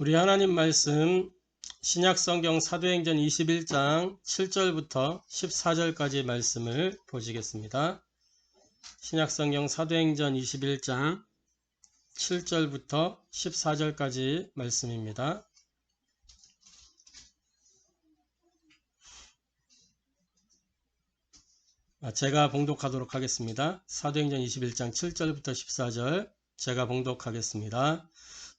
우리 하나님 말씀 신약성경 사도행전 21장 7절부터 14절까지 말씀을 보시겠습니다. 신약성경 사도행전 21장 7절부터 14절까지 말씀입니다. 제가 봉독하도록 하겠습니다. 사도행전 21장 7절부터 14절 제가 봉독하겠습니다.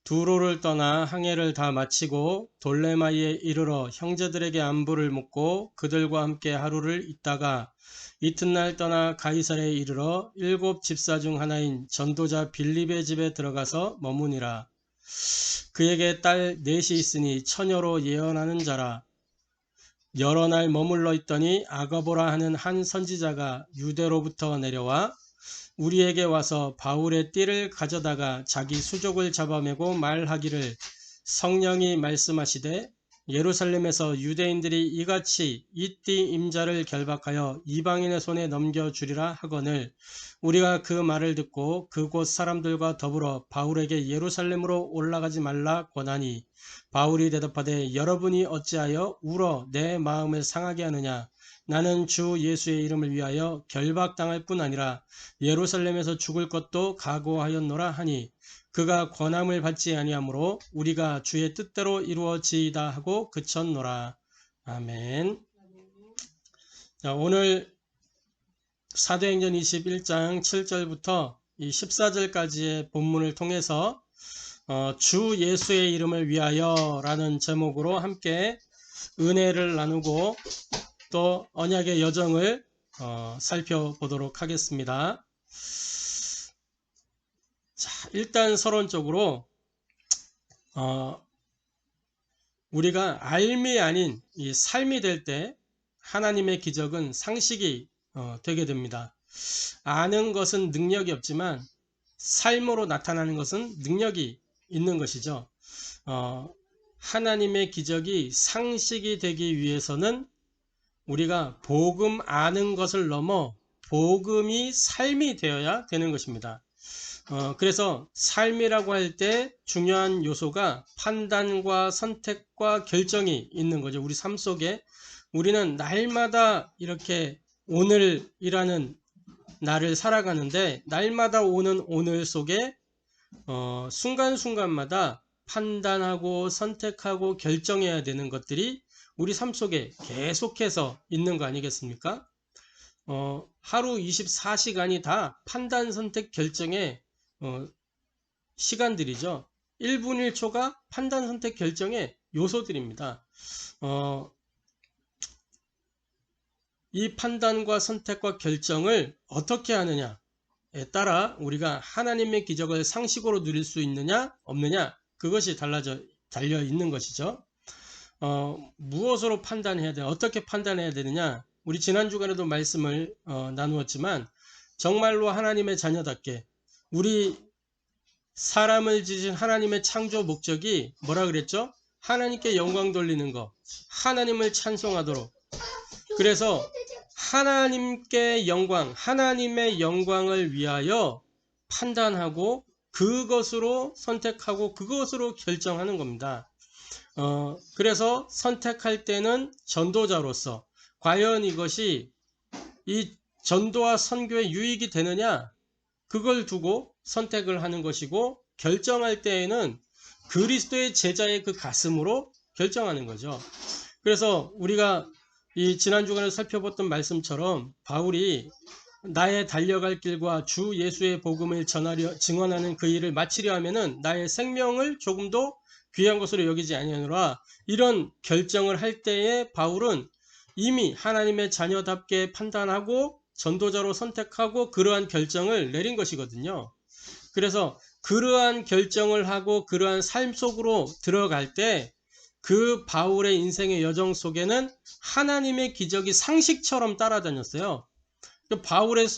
두로를 떠나 항해를 다 마치고 돌레마이에 이르러 형제들에게 안부를 묻고 그들과 함께 하루를 있다가 이튿날 떠나 가이사랴에 이르러 7 집사 중 하나인 전도자 빌립의 집에 들어가서 머무니라. 그에게 딸 넷이 있으니 처녀로 예언하는 자라. 여러 날 머물러 있더니 아가보라 하는 한 선지자가 유대로부터 내려와 우리에게 와서 바울의 띠를 가져다가 자기 수족을 잡아매고 말하기를 성령이 말씀하시되 예루살렘에서 유대인들이 이같이 이 띠 임자를 결박하여 이방인의 손에 넘겨주리라 하거늘 우리가 그 말을 듣고 그곳 사람들과 더불어 바울에게 예루살렘으로 올라가지 말라 권하니 바울이 대답하되 여러분이 어찌하여 울어 내 마음을 상하게 하느냐. 나는 주 예수의 이름을 위하여 결박당할 뿐 아니라 예루살렘에서 죽을 것도 각오하였노라 하니 그가 권함을 받지 아니하므로 우리가 주의 뜻대로 이루어지이다 하고 그쳤노라. 아멘. 자, 오늘 사도행전 21장 7절부터 이 14절까지의 본문을 통해서 주 예수의 이름을 위하여 라는 제목으로 함께 은혜를 나누고 또 언약의 여정을 살펴보도록 하겠습니다. 자, 일단 서론적으로 우리가 알미 아닌 이 삶이 될 때 하나님의 기적은 상식이 되게 됩니다. 아는 것은 능력이 없지만 삶으로 나타나는 것은 능력이 있는 것이죠. 하나님의 기적이 상식이 되기 위해서는 우리가 복음 아는 것을 넘어 복음이 삶이 되어야 되는 것입니다. 그래서 삶이라고 할 때 중요한 요소가 판단과 선택과 결정이 있는 거죠. 우리 삶 속에 우리는 날마다 이렇게 오늘이라는 날을 살아가는데 날마다 오는 오늘 속에 순간순간마다 판단하고 선택하고 결정해야 되는 것들이 우리 삶 속에 계속해서 있는 거 아니겠습니까? 하루 24시간이 다 판단, 선택, 결정의 시간들이죠. 1분 1초가 판단, 선택, 결정의 요소들입니다. 이 판단과 선택과 결정을 어떻게 하느냐에 따라 우리가 하나님의 기적을 상식으로 누릴 수 있느냐 없느냐 그것이 달려 있는 것이죠. 무엇으로 판단해야 되냐, 어떻게 판단해야 되느냐. 우리 지난 주간에도 말씀을 나누었지만 정말로 하나님의 자녀답게 우리 사람을 지으신 하나님의 창조 목적이 뭐라 그랬죠? 하나님께 영광 돌리는 것, 하나님을 찬송하도록. 그래서 하나님께 영광, 하나님의 영광을 위하여 판단하고 그것으로 선택하고 그것으로 결정하는 겁니다. 그래서 선택할 때는 전도자로서 과연 이것이 이 전도와 선교에 유익이 되느냐 그걸 두고 선택을 하는 것이고 결정할 때에는 그리스도의 제자의 그 가슴으로 결정하는 거죠. 그래서 우리가 이 지난 주간에 살펴봤던 말씀처럼 바울이 나의 달려갈 길과 주 예수의 복음을 증언하는 그 일을 마치려 하면은 나의 생명을 조금도 귀한 것으로 여기지 아니하노라. 이런 결정을 할 때에 바울은 이미 하나님의 자녀답게 판단하고 전도자로 선택하고 그러한 결정을 내린 것이거든요. 그래서 그러한 결정을 하고 그러한 삶 속으로 들어갈 때 그 바울의 인생의 여정 속에는 하나님의 기적이 상식처럼 따라다녔어요. 바울의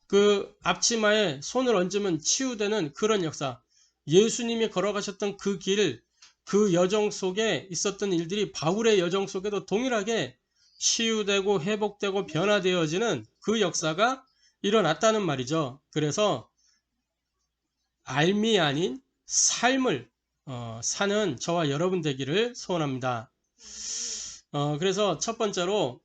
그 앞치마에 손을 얹으면 치유되는 그런 역사, 예수님이 걸어가셨던 그 길, 그 여정 속에 있었던 일들이 바울의 여정 속에도 동일하게 치유되고 회복되고 변화되어지는 그 역사가 일어났다는 말이죠. 그래서 알미 아닌 삶을 사는 저와 여러분 되기를 소원합니다. 그래서 첫 번째로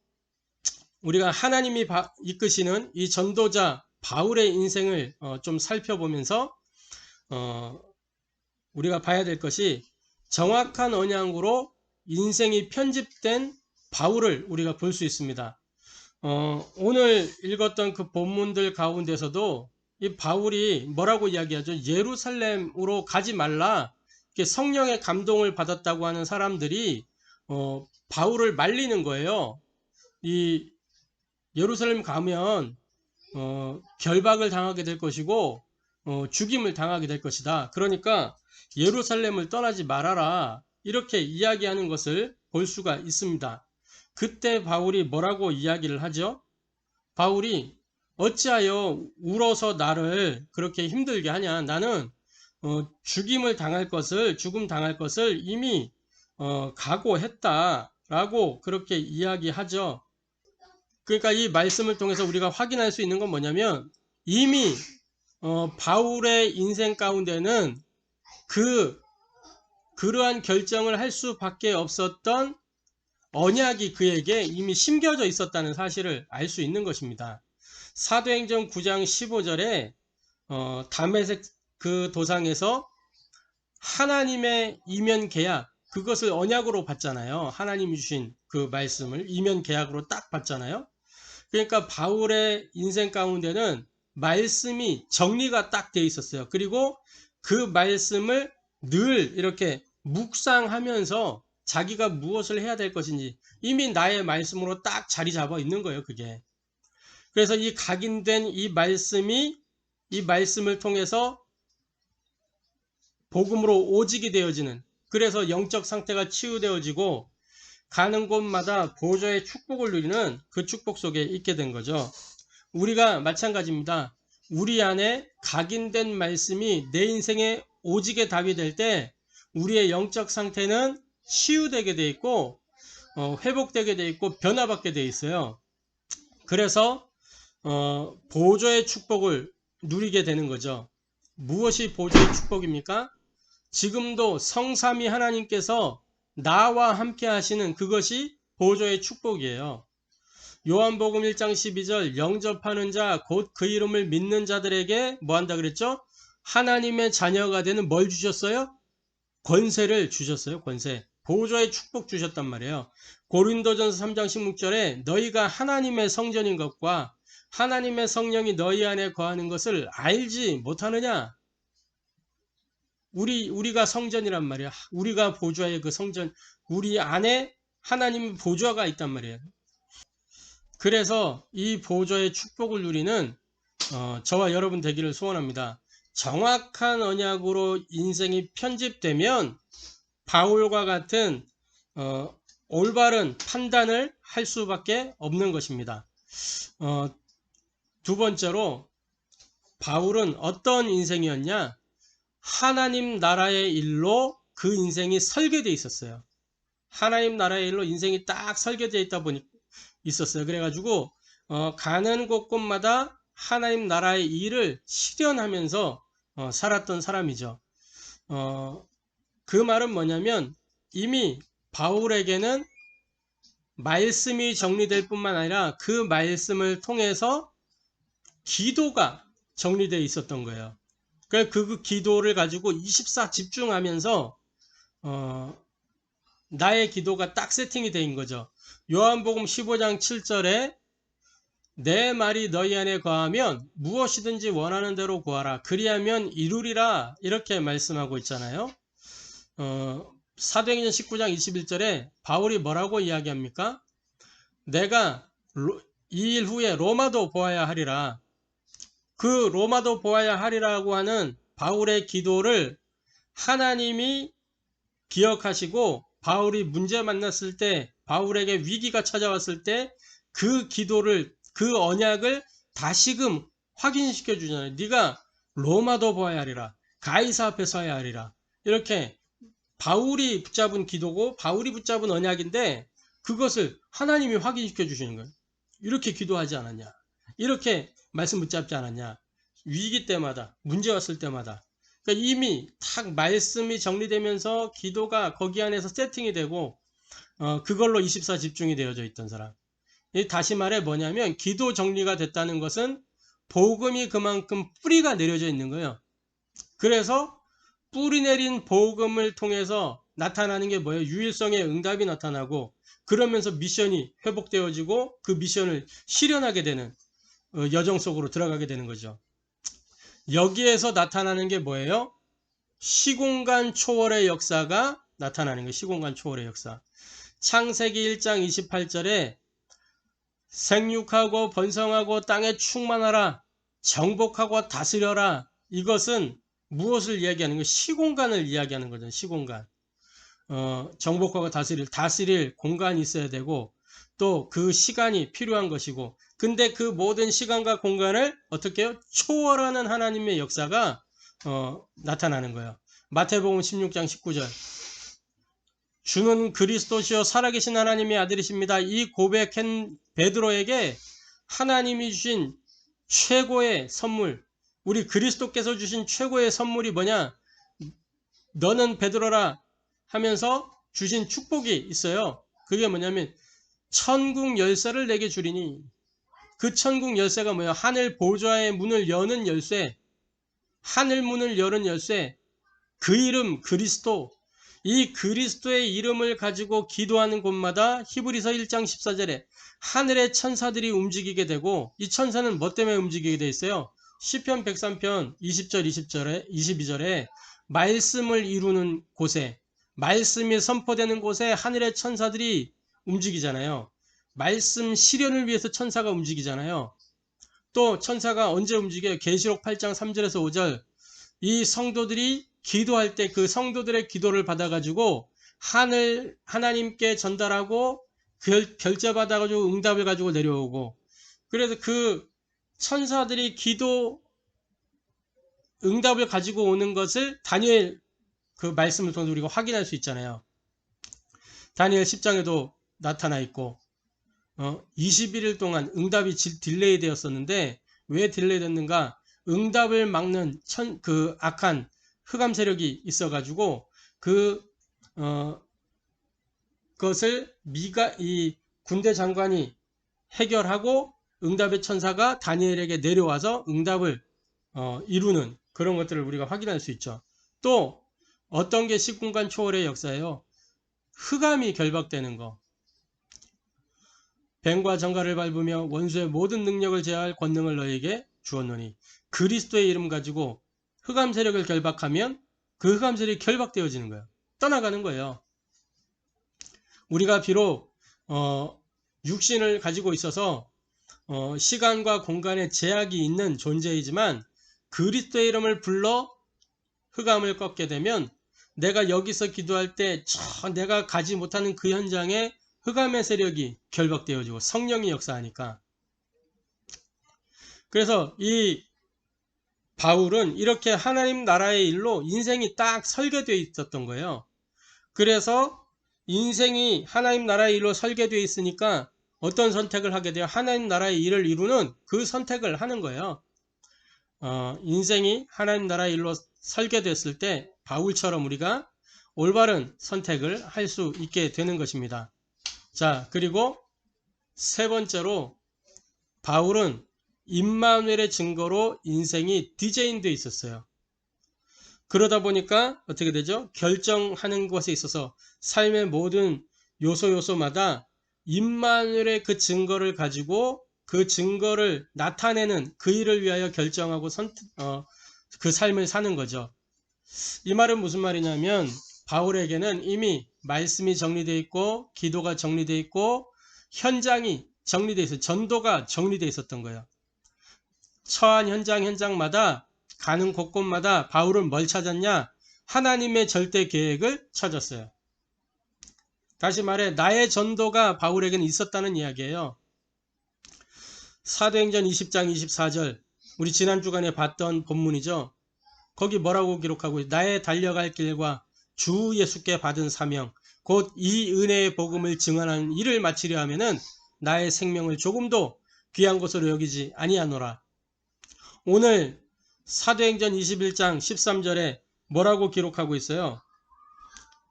우리가 하나님이 이끄시는 이 전도자 바울의 인생을 좀 살펴보면서 우리가 봐야 될 것이 정확한 언약으로 인생이 편집된 바울을 우리가 볼 수 있습니다. 오늘 읽었던 그 본문들 가운데서도 이 바울이 뭐라고 이야기하죠? 예루살렘으로 가지 말라. 성령의 감동을 받았다고 하는 사람들이 바울을 말리는 거예요. 이 예루살렘 가면 결박을 당하게 될 것이고 죽임을 당하게 될 것이다. 그러니까 예루살렘을 떠나지 말아라. 이렇게 이야기하는 것을 볼 수가 있습니다. 그때 바울이 뭐라고 이야기를 하죠? 바울이 어찌하여 울어서 나를 그렇게 힘들게 하냐? 나는 죽음 당할 것을 이미 각오했다라고 그렇게 이야기하죠. 그러니까 이 말씀을 통해서 우리가 확인할 수 있는 건 뭐냐면 이미 바울의 인생 가운데는 그러한 결정을 할 수밖에 없었던 언약이 그에게 이미 심겨져 있었다는 사실을 알 수 있는 것입니다. 사도행전 9장 15절에 다메섹 그 도상에서 하나님의 이면 계약, 그것을 언약으로 받잖아요. 하나님이 주신 그 말씀을 이면 계약으로 딱 받잖아요. 그러니까 바울의 인생 가운데는 말씀이 정리가 딱 돼 있었어요. 그리고 그 말씀을 늘 이렇게 묵상하면서 자기가 무엇을 해야 될 것인지 이미 나의 말씀으로 딱 자리 잡아 있는 거예요, 그게. 그래서 이 각인된 이 말씀을 통해서 복음으로 오직이 되어지는, 그래서 영적 상태가 치유되어지고 가는 곳마다 보좌의 축복을 누리는 그 축복 속에 있게 된 거죠. 우리가 마찬가지입니다. 우리 안에 각인된 말씀이 내 인생의 오직의 답이 될 때 우리의 영적 상태는 치유되게 돼 있고 회복되게 돼 있고 변화받게 돼 있어요. 그래서 보좌의 축복을 누리게 되는 거죠. 무엇이 보좌의 축복입니까? 지금도 성삼위 하나님께서 나와 함께 하시는 그것이 보좌의 축복이에요. 요한복음 1장 12절 영접하는 자 곧 그 이름을 믿는 자들에게 뭐 한다 그랬죠? 하나님의 자녀가 되는 뭘 주셨어요? 권세를 주셨어요. 권세. 보좌의 축복 주셨단 말이에요. 고린도전서 3장 16절에 너희가 하나님의 성전인 것과 하나님의 성령이 너희 안에 거하는 것을 알지 못하느냐? 우리가 성전이란 말이야. 우리가 보좌의 그 성전, 우리 안에 하나님의 보좌가 있단 말이에요. 그래서 이 보좌의 축복을 누리는 저와 여러분 되기를 소원합니다. 정확한 언약으로 인생이 편집되면 바울과 같은 올바른 판단을 할 수밖에 없는 것입니다. 두 번째로 바울은 어떤 인생이었냐? 하나님 나라의 일로 그 인생이 설계되어 있었어요. 하나님 나라의 일로 인생이 딱 설계되어 있다 보니 있었어요. 그래가지고 가는 곳곳마다 하나님 나라의 일을 실현하면서 살았던 사람이죠. 그 말은 뭐냐면 이미 바울에게는 말씀이 정리될 뿐만 아니라 그 말씀을 통해서 기도가 정리되어 있었던 거예요. 그 기도를 가지고 24 집중하면서 나의 기도가 딱 세팅이 된 거죠. 요한복음 15장 7절에 내 말이 너희 안에 거하면 무엇이든지 원하는 대로 구하라. 그리하면 이루리라. 이렇게 말씀하고 있잖아요. 사도행전 19장 21절에 바울이 뭐라고 이야기합니까? 내가 이 일 후에 로마도 보아야 하리라. 그 로마도 보아야 하리라고 하는 바울의 기도를 하나님이 기억하시고 바울이 문제 만났을 때, 바울에게 위기가 찾아왔을 때 그 기도를, 그 언약을 다시금 확인시켜 주잖아요. 네가 로마도 보아야 하리라. 가이사 앞에 서야 하리라. 이렇게 바울이 붙잡은 기도고 바울이 붙잡은 언약인데 그것을 하나님이 확인시켜 주시는 거예요. 이렇게 기도하지 않았냐? 이렇게 말씀 붙잡지 않았냐? 위기 때마다, 문제 왔을 때마다 그러니까 이미 탁 말씀이 정리되면서 기도가 거기 안에서 세팅이 되고 그걸로 24 집중이 되어져 있던 사람. 다시 말해 뭐냐면 기도 정리가 됐다는 것은 복음이 그만큼 뿌리가 내려져 있는 거예요. 그래서 뿌리 내린 복음을 통해서 나타나는 게 뭐예요? 유일성의 응답이 나타나고 그러면서 미션이 회복되어지고 그 미션을 실현하게 되는 여정 속으로 들어가게 되는 거죠. 여기에서 나타나는 게 뭐예요? 시공간 초월의 역사가 나타나는 거예요. 시공간 초월의 역사. 창세기 1장 28절에 생육하고 번성하고 땅에 충만하라 정복하고 다스려라. 이것은 무엇을 이야기하는 거예요? 시공간을 이야기하는 거죠. 시공간. 정복하고 다스릴 공간이 있어야 되고 또 그 시간이 필요한 것이고 근데 그 모든 시간과 공간을 어떻게 해요? 초월하는 하나님의 역사가 나타나는 거예요. 마태복음 16장 19절 주는 그리스도시요 살아계신 하나님의 아들이십니다. 이 고백한 베드로에게 하나님이 주신 최고의 선물, 우리 그리스도께서 주신 최고의 선물이 뭐냐? 너는 베드로라 하면서 주신 축복이 있어요. 그게 뭐냐면 천국 열쇠를 내게 주리니 그 천국 열쇠가 뭐예요? 하늘 보좌의 문을 여는 열쇠, 하늘 문을 여는 열쇠, 그 이름 그리스도. 이 그리스도의 이름을 가지고 기도하는 곳마다 히브리서 1장 14절에 하늘의 천사들이 움직이게 되고 이 천사는 뭐 때문에 움직이게 돼 있어요? 시편 103편 20절 22절에 말씀을 이루는 곳에 말씀이 선포되는 곳에 하늘의 천사들이 움직이잖아요. 말씀 실현을 위해서 천사가 움직이잖아요. 또 천사가 언제 움직여요? 계시록 8장 3절에서 5절 이 성도들이 기도할 때 그 성도들의 기도를 받아가지고 하나님께 전달하고 결제받아가지고 응답을 가지고 내려오고 그래서 그 천사들이 기도 응답을 가지고 오는 것을 다니엘 그 말씀을 통해서 우리가 확인할 수 있잖아요. 다니엘 10장에도 나타나 있고 21일 동안 응답이 딜레이 되었었는데 왜 딜레이 됐는가? 응답을 막는 그 악한 흑암 세력이 있어가지고 그것을 이 군대 장관이 해결하고 응답의 천사가 다니엘에게 내려와서 응답을 이루는 그런 것들을 우리가 확인할 수 있죠. 또 어떤 게 시공간 초월의 역사예요? 흑암이 결박되는 거. 뱀과 정갈을 밟으며 원수의 모든 능력을 제어할 권능을 너에게 주었노니 그리스도의 이름 가지고 흑암 세력을 결박하면 그 흑암 세력이 결박되어지는 거예요. 떠나가는 거예요. 우리가 비록 육신을 가지고 있어서 시간과 공간에 제약이 있는 존재이지만 그리스도의 이름을 불러 흑암을 꺾게 되면 내가 여기서 기도할 때 내가 가지 못하는 그 현장에 흑암의 세력이 결박되어지고 성령이 역사하니까. 그래서 이 바울은 이렇게 하나님 나라의 일로 인생이 딱 설계되어 있었던 거예요. 그래서 인생이 하나님 나라의 일로 설계되어 있으니까 어떤 선택을 하게 돼요? 하나님 나라의 일을 이루는 그 선택을 하는 거예요. 인생이 하나님 나라의 일로 설계됐을 때 바울처럼 우리가 올바른 선택을 할 수 있게 되는 것입니다. 자, 그리고 세 번째로 바울은 임마누엘의 증거로 인생이 디자인되어 있었어요. 그러다 보니까 어떻게 되죠? 결정하는 것에 있어서 삶의 모든 요소마다 임마누엘의 그 증거를 가지고 그 증거를 나타내는 그 일을 위하여 결정하고 그 삶을 사는 거죠. 이 말은 무슨 말이냐면 바울에게는 이미 말씀이 정리되어 있고 기도가 정리되어 있고 현장이 정리되어 있어요. 전도가 정리되어 있었던 거예요. 처한 현장마다 가는 곳곳마다 바울은 뭘 찾았냐? 하나님의 절대 계획을 찾았어요. 다시 말해 나의 전도가 바울에게는 있었다는 이야기예요. 사도행전 20장 24절 우리 지난 주간에 봤던 본문이죠. 거기 뭐라고 기록하고 있어요? 나의 달려갈 길과 주 예수께 받은 사명 곧 이 은혜의 복음을 증언하는 일을 마치려 하면은 나의 생명을 조금도 귀한 것으로 여기지 아니하노라. 오늘 사도행전 21장 13절에 뭐라고 기록하고 있어요?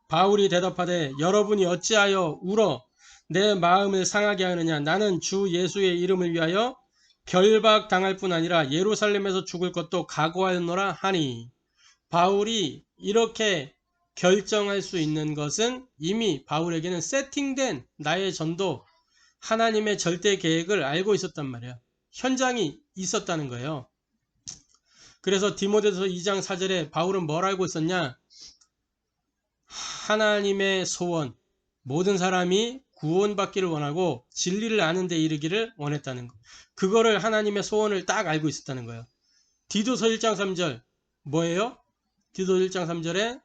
바울이 대답하되 여러분이 어찌하여 울어 내 마음을 상하게 하느냐. 나는 주 예수의 이름을 위하여 결박당할 뿐 아니라 예루살렘에서 죽을 것도 각오하였노라 하니. 바울이 이렇게 결정할 수 있는 것은 이미 바울에게는 세팅된 나의 전도, 하나님의 절대 계획을 알고 있었단 말이야. 현장이 있었다는 거예요. 그래서 디모데서 2장 4절에 바울은 뭘 알고 있었냐? 하나님의 소원, 모든 사람이 구원받기를 원하고 진리를 아는 데 이르기를 원했다는 거. 그거를 하나님의 소원을 딱 알고 있었다는 거예요. 디도서 1장 3절 뭐예요? 디도서 1장 3절에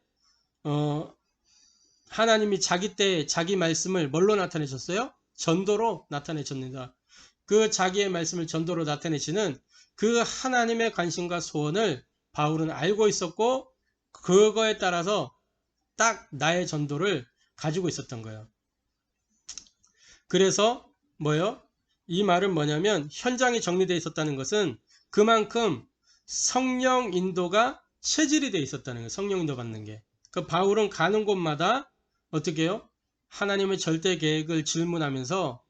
하나님이 자기 때에 자기 말씀을 뭘로 나타내셨어요? 전도로 나타내셨습니다. 그 자기의 말씀을 전도로 나타내시는 그 하나님의 관심과 소원을 바울은 알고 있었고 그거에 따라서 딱 나의 전도를 가지고 있었던 거예요. 그래서 뭐예요? 이 말은 뭐냐면 현장이 정리되어 있었다는 것은 그만큼 성령 인도가 체질이 되어 있었다는 거예요. 성령 인도 받는 게. 그 바울은 가는 곳마다 어떻게 해요? 하나님의 절대 계획을 질문하면서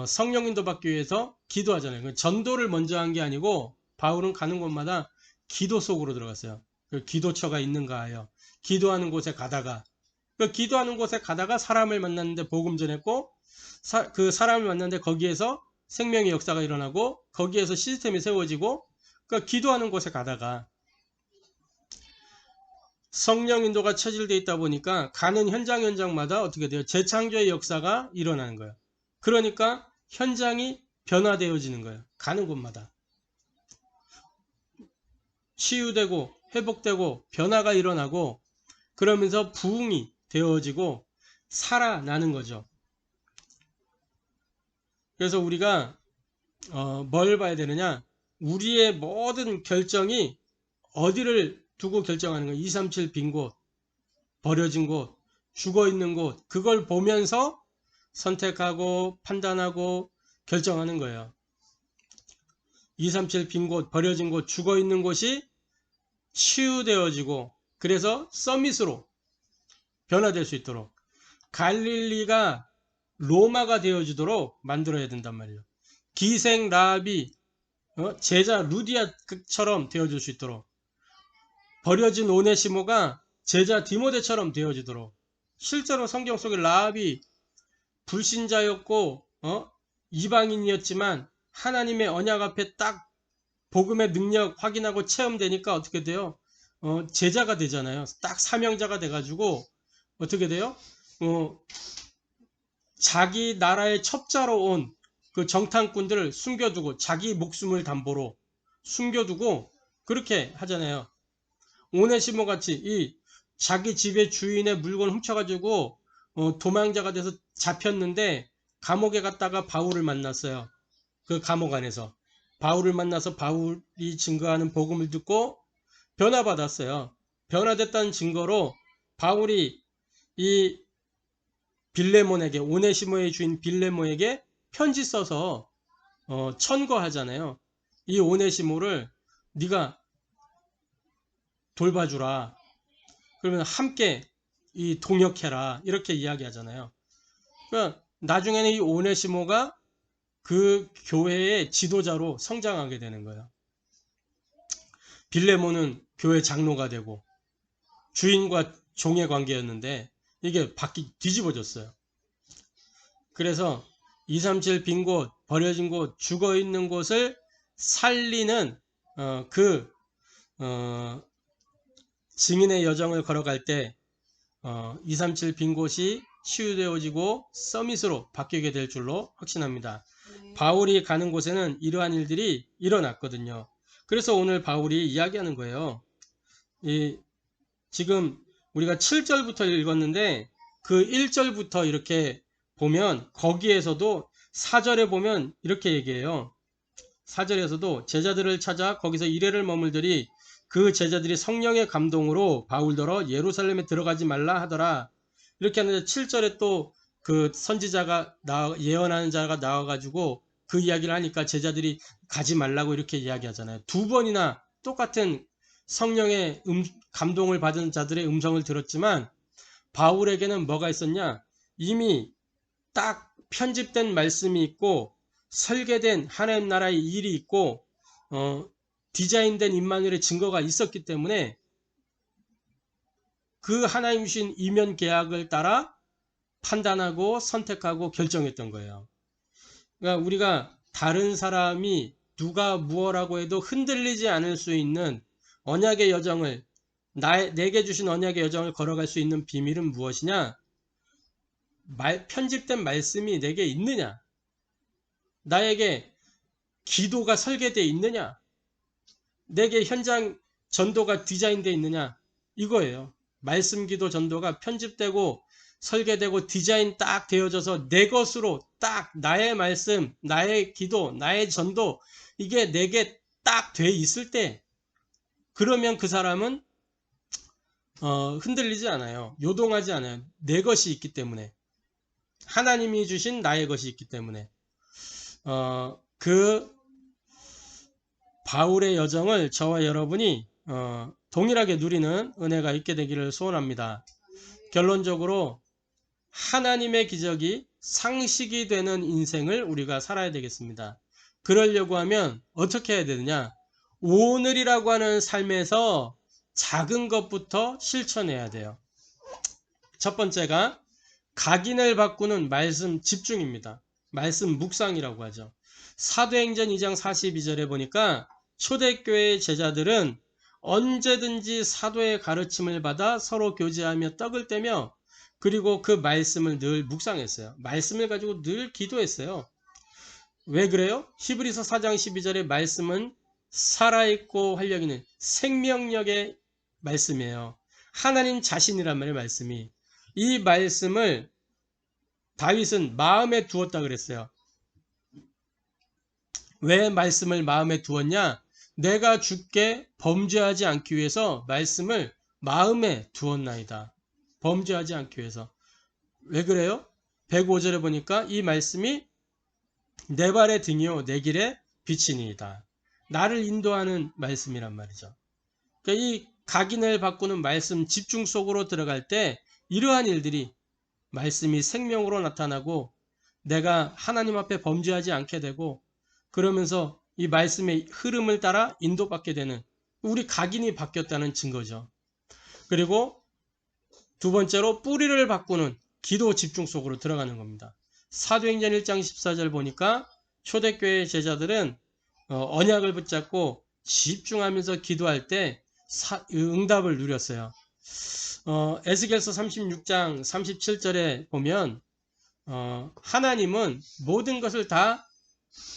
성령 인도 받기 위해서 기도하잖아요. 전도를 먼저 한 게 아니고 바울은 가는 곳마다 기도 속으로 들어갔어요. 그 기도처가 있는가 하여 기도하는 곳에 가다가 그 기도하는 곳에 가다가 사람을 만났는데 복음 전했고 그 사람을 만났는데 거기에서 생명의 역사가 일어나고 거기에서 시스템이 세워지고 그 기도하는 곳에 가다가 성령 인도가 체질되어 있다 보니까 가는 현장마다 어떻게 돼요? 재창조의 역사가 일어나는 거예요. 그러니까 현장이 변화되어지는 거예요. 가는 곳마다. 치유되고 회복되고 변화가 일어나고 그러면서 부흥이 되어지고 살아나는 거죠. 그래서 우리가 뭘 봐야 되느냐? 우리의 모든 결정이 어디를 두고 결정하는 거예요. 237 빈 곳, 버려진 곳, 죽어있는 곳, 그걸 보면서 선택하고 판단하고 결정하는 거예요. 237 빈 곳, 버려진 곳, 죽어있는 곳이 치유되어지고 그래서 서밋으로 변화될 수 있도록 갈릴리가 로마가 되어지도록 만들어야 된단 말이에요. 기생 라합이 제자 루디아처럼 되어질 수 있도록 버려진 오네시모가 제자 디모데처럼 되어지도록 실제로 성경 속에 라합이 불신자였고 이방인이었지만 하나님의 언약 앞에 딱 복음의 능력 확인하고 체험되니까 어떻게 돼요? 제자가 되잖아요. 딱 사명자가 돼가지고 어떻게 돼요? 자기 나라의 첩자로 온 그 정탐꾼들을 숨겨두고 자기 목숨을 담보로 숨겨두고 그렇게 하잖아요. 오네시모 같이 이 자기 집의 주인의 물건 훔쳐가지고 도망자가 돼서 잡혔는데 감옥에 갔다가 바울을 만났어요. 그 감옥 안에서 바울을 만나서 바울이 증거하는 복음을 듣고 변화받았어요. 변화됐다는 증거로 바울이 이 빌레몬에게 오네시모의 주인 빌레몬에게 편지 써서 천거하잖아요. 이 오네시모를 네가 돌봐주라. 그러면 함께 이 동역해라. 이렇게 이야기하잖아요. 그러니까 나중에는 이 오네시모가 그 교회의 지도자로 성장하게 되는 거예요. 빌레몬은 교회 장로가 되고 주인과 종의 관계였는데 이게 뒤집어졌어요. 그래서 237 빈 곳, 버려진 곳, 죽어있는 곳을 살리는 증인의 여정을 걸어갈 때 237 빈 곳이 치유되어지고 서밋으로 바뀌게 될 줄로 확신합니다. 바울이 가는 곳에는 이러한 일들이 일어났거든요. 그래서 오늘 바울이 이야기하는 거예요. 지금 우리가 7절부터 읽었는데 그 1절부터 이렇게 보면 거기에서도 4절에 보면 이렇게 얘기해요. 4절에서도 제자들을 찾아 거기서 이래를 머물더니 그 제자들이 성령의 감동으로 바울더러 예루살렘에 들어가지 말라 하더라. 이렇게 하는데 7절에 또 그 선지자가 예언하는 자가 나와가지고 그 이야기를 하니까 제자들이 가지 말라고 이렇게 이야기하잖아요. 두 번이나 똑같은 성령의 감동을 받은 자들의 음성을 들었지만 바울에게는 뭐가 있었냐? 이미 딱 편집된 말씀이 있고 설계된 하나님 나라의 일이 있고 디자인된 임마누엘의 증거가 있었기 때문에 그 하나님 주신 이면 계약을 따라 판단하고 선택하고 결정했던 거예요. 그러니까 우리가 다른 사람이 누가 무엇라고 해도 흔들리지 않을 수 있는 언약의 여정을 내게 주신 언약의 여정을 걸어갈 수 있는 비밀은 무엇이냐? 편집된 말씀이 내게 있느냐? 나에게 기도가 설계되어 있느냐? 내게 현장 전도가 디자인되어 있느냐? 이거예요. 말씀 기도 전도가 편집되고 설계되고 디자인 딱 되어져서 내 것으로 딱 나의 말씀, 나의 기도, 나의 전도 이게 내게 딱 돼 있을 때 그러면 그 사람은 흔들리지 않아요. 요동하지 않아요. 내 것이 있기 때문에. 하나님이 주신 나의 것이 있기 때문에. 그 바울의 여정을 저와 여러분이 동일하게 누리는 은혜가 있게 되기를 소원합니다. 결론적으로 하나님의 기적이 상식이 되는 인생을 우리가 살아야 되겠습니다. 그러려고 하면 어떻게 해야 되느냐? 오늘이라고 하는 삶에서 작은 것부터 실천해야 돼요. 첫 번째가 각인을 바꾸는 말씀 집중입니다. 말씀 묵상이라고 하죠. 사도행전 2장 42절에 보니까 초대교회의 제자들은 언제든지 사도의 가르침을 받아 서로 교제하며 떡을 떼며 그리고 그 말씀을 늘 묵상했어요. 말씀을 가지고 늘 기도했어요. 왜 그래요? 히브리서 4장 12절의 말씀은 살아있고 활력있는 생명력의 말씀이에요. 하나님 자신이란 말이에요. 말씀이. 이 말씀을 다윗은 마음에 두었다 그랬어요. 왜 말씀을 마음에 두었냐? 내가 주께 범죄하지 않기 위해서 말씀을 마음에 두었나이다. 범죄하지 않기 위해서. 왜 그래요? 105절에 보니까 이 말씀이 내 발의 등이요 내 길의 빛이니이다. 나를 인도하는 말씀이란 말이죠. 그러니까 이 각인을 바꾸는 말씀 집중 속으로 들어갈 때 이러한 일들이 말씀이 생명으로 나타나고 내가 하나님 앞에 범죄하지 않게 되고 그러면서 이 말씀의 흐름을 따라 인도받게 되는 우리 각인이 바뀌었다는 증거죠. 그리고 두 번째로 뿌리를 바꾸는 기도 집중 속으로 들어가는 겁니다. 사도행전 1장 14절 보니까 초대교회 제자들은 언약을 붙잡고 집중하면서 기도할 때 응답을 누렸어요. 에스겔서 36장 37절에 보면 하나님은 모든 것을 다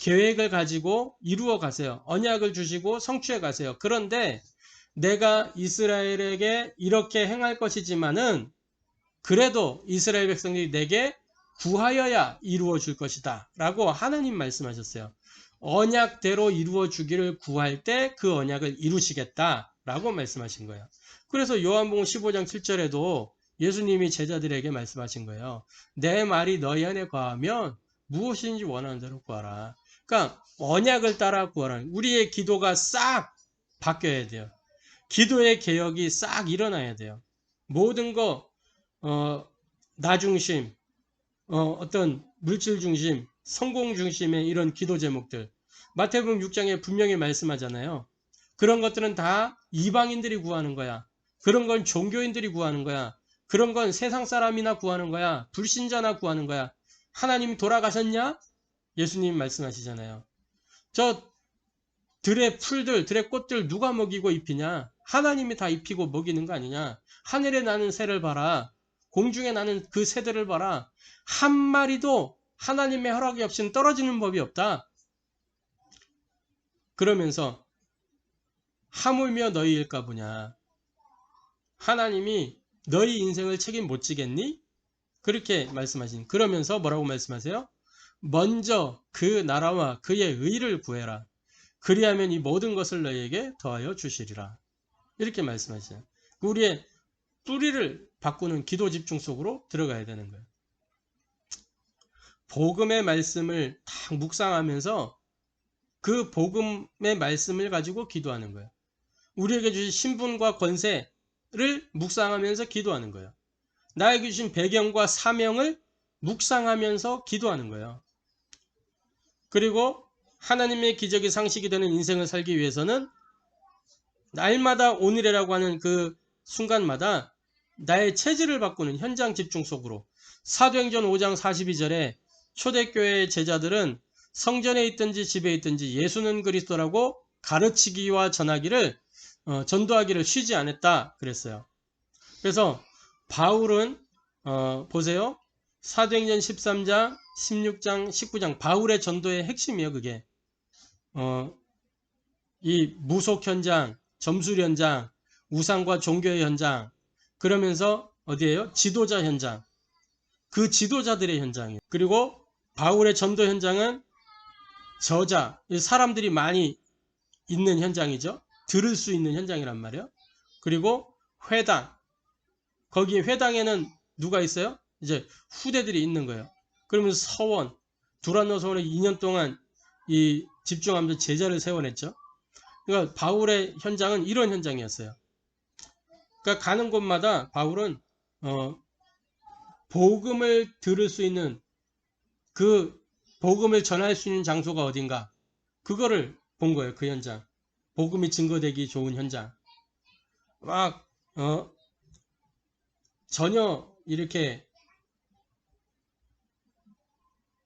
계획을 가지고 이루어 가세요. 언약을 주시고 성취해 가세요. 그런데 내가 이스라엘에게 이렇게 행할 것이지만은 그래도 이스라엘 백성들이 내게 구하여야 이루어 줄 것이다 라고 하나님 말씀하셨어요. 언약대로 이루어 주기를 구할 때 그 언약을 이루시겠다 라고 말씀하신 거예요. 그래서 요한복음 15장 7절에도 예수님이 제자들에게 말씀하신 거예요. 내 말이 너희 안에 거하면 무엇인지 원하는 대로 구하라. 그러니까 언약을 따라 구하라. 우리의 기도가 싹 바뀌어야 돼요. 기도의 개혁이 싹 일어나야 돼요. 모든 거 나 중심, 어떤 물질 중심, 성공 중심의 이런 기도 제목들. 마태복음 6장에 분명히 말씀하잖아요. 그런 것들은 다 이방인들이 구하는 거야. 그런 건 종교인들이 구하는 거야. 그런 건 세상 사람이나 구하는 거야. 불신자나 구하는 거야. 하나님이 돌아가셨냐? 예수님 말씀하시잖아요. 저 들의 풀들, 들의 꽃들 누가 먹이고 입히냐? 하나님이 다 입히고 먹이는 거 아니냐? 하늘에 나는 새를 봐라. 공중에 나는 그 새들을 봐라. 한 마리도 하나님의 허락이 없이는 떨어지는 법이 없다. 그러면서 하물며 너희 일까 보냐. 하나님이 너희 인생을 책임 못 지겠니? 그렇게 말씀하신. 그러면서 뭐라고 말씀하세요? 먼저 그 나라와 그의 의를 구해라. 그리하면 이 모든 것을 너희에게 더하여 주시리라. 이렇게 말씀하시죠. 우리의 뿌리를 바꾸는 기도 집중 속으로 들어가야 되는 거예요. 복음의 말씀을 딱 묵상하면서 그 복음의 말씀을 가지고 기도하는 거예요. 우리에게 주신 신분과 권세를 묵상하면서 기도하는 거예요. 나에게 주신 배경과 사명을 묵상하면서 기도하는 거예요. 그리고 하나님의 기적이 상식이 되는 인생을 살기 위해서는 날마다 오늘이라고 하는 그 순간마다 나의 체질을 바꾸는 현장 집중 속으로, 사도행전 5장 42절에 초대교회의 제자들은 성전에 있든지 집에 있든지 예수는 그리스도라고 가르치기와 전도하기를 쉬지 않았다 그랬어요. 그래서 바울은 보세요. 사도행전 13장, 16장, 19장 바울의 전도의 핵심이에요. 그게 이 무속 현장, 점술 현장, 우상과 종교의 현장, 그러면서 어디예요? 지도자 현장. 그 지도자들의 현장이에요. 그리고 바울의 전도 현장은 저자, 사람들이 많이 있는 현장이죠. 들을 수 있는 현장이란 말이에요. 그리고 회당, 거기에 회당에는 누가 있어요? 이제 후대들이 있는 거예요. 그러면서 서원, 두란노 서원에 2년 동안 이 집중하면서 제자를 세워냈죠. 그러니까 바울의 현장은 이런 현장이었어요. 그러니까 가는 곳마다 바울은 복음을 들을 수 있는, 그 복음을 전할 수 있는 장소가 어딘가, 그거를 본 거예요. 그 현장. 복음이 증거되기 좋은 현장. 막 전혀 이렇게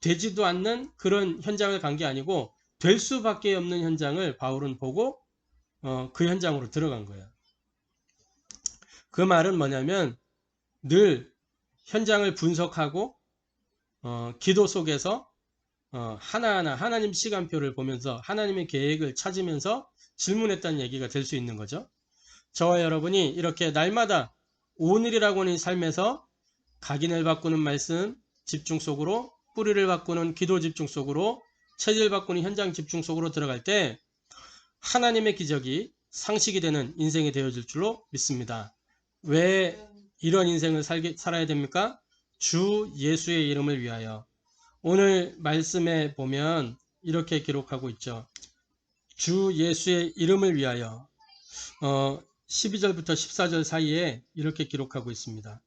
되지도 않는 그런 현장을 간 게 아니고 될 수밖에 없는 현장을 바울은 보고 그 현장으로 들어간 거예요. 그 말은 뭐냐면 늘 현장을 분석하고 기도 속에서 하나하나 하나님 시간표를 보면서 하나님의 계획을 찾으면서 질문했다는 얘기가 될 수 있는 거죠. 저와 여러분이 이렇게 날마다 오늘이라고 하는 삶에서 각인을 바꾸는 말씀 집중 속으로, 뿌리를 바꾸는 기도 집중 속으로, 체질 바꾸는 현장 집중 속으로 들어갈 때 하나님의 기적이 상식이 되는 인생이 되어질 줄로 믿습니다. 왜 이런 인생을 살아야 됩니까? 주 예수의 이름을 위하여. 오늘 말씀에 보면 이렇게 기록하고 있죠. 주 예수의 이름을 위하여. 12절부터 14절 사이에 이렇게 기록하고 있습니다.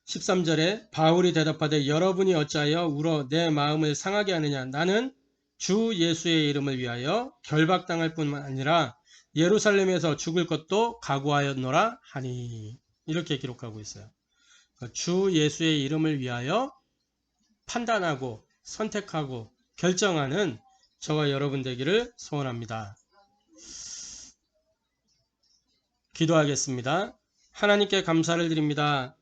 13절에 바울이 대답하되 여러분이 어찌하여 울어 내 마음을 상하게 하느냐. 나는 주 예수의 이름을 위하여 결박당할 뿐만 아니라 예루살렘에서 죽을 것도 각오하였노라 하니. 이렇게 기록하고 있어요. 주 예수의 이름을 위하여 판단하고 선택하고 결정하는 저와 여러분 되기를 소원합니다. 기도하겠습니다. 하나님께 감사를 드립니다.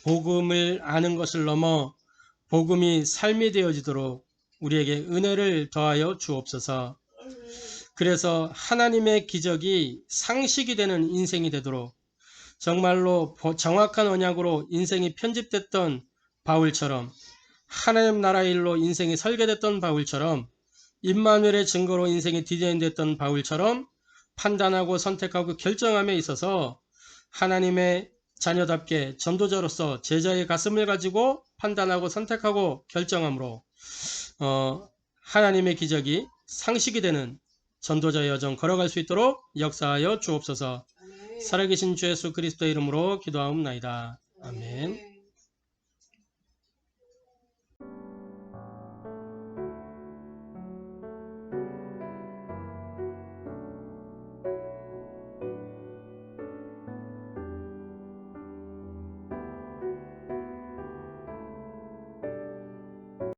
복음을 아는 것을 넘어 복음이 삶이 되어지도록 우리에게 은혜를 더하여 주옵소서. 그래서 하나님의 기적이 상식이 되는 인생이 되도록 정말로 정확한 언약으로 인생이 편집됐던 바울처럼, 하나님 나라의 일로 인생이 설계됐던 바울처럼, 임마누엘의 증거로 인생이 디자인됐던 바울처럼 판단하고 선택하고 결정함에 있어서 하나님의 자녀답게 전도자로서 제자의 가슴을 가지고 판단하고 선택하고 결정함으로 하나님의 기적이 상식이 되는 전도자의 여정 걸어갈 수 있도록 역사하여 주옵소서. 살아계신 주 예수 그리스도의 이름으로 기도하옵나이다. 아멘.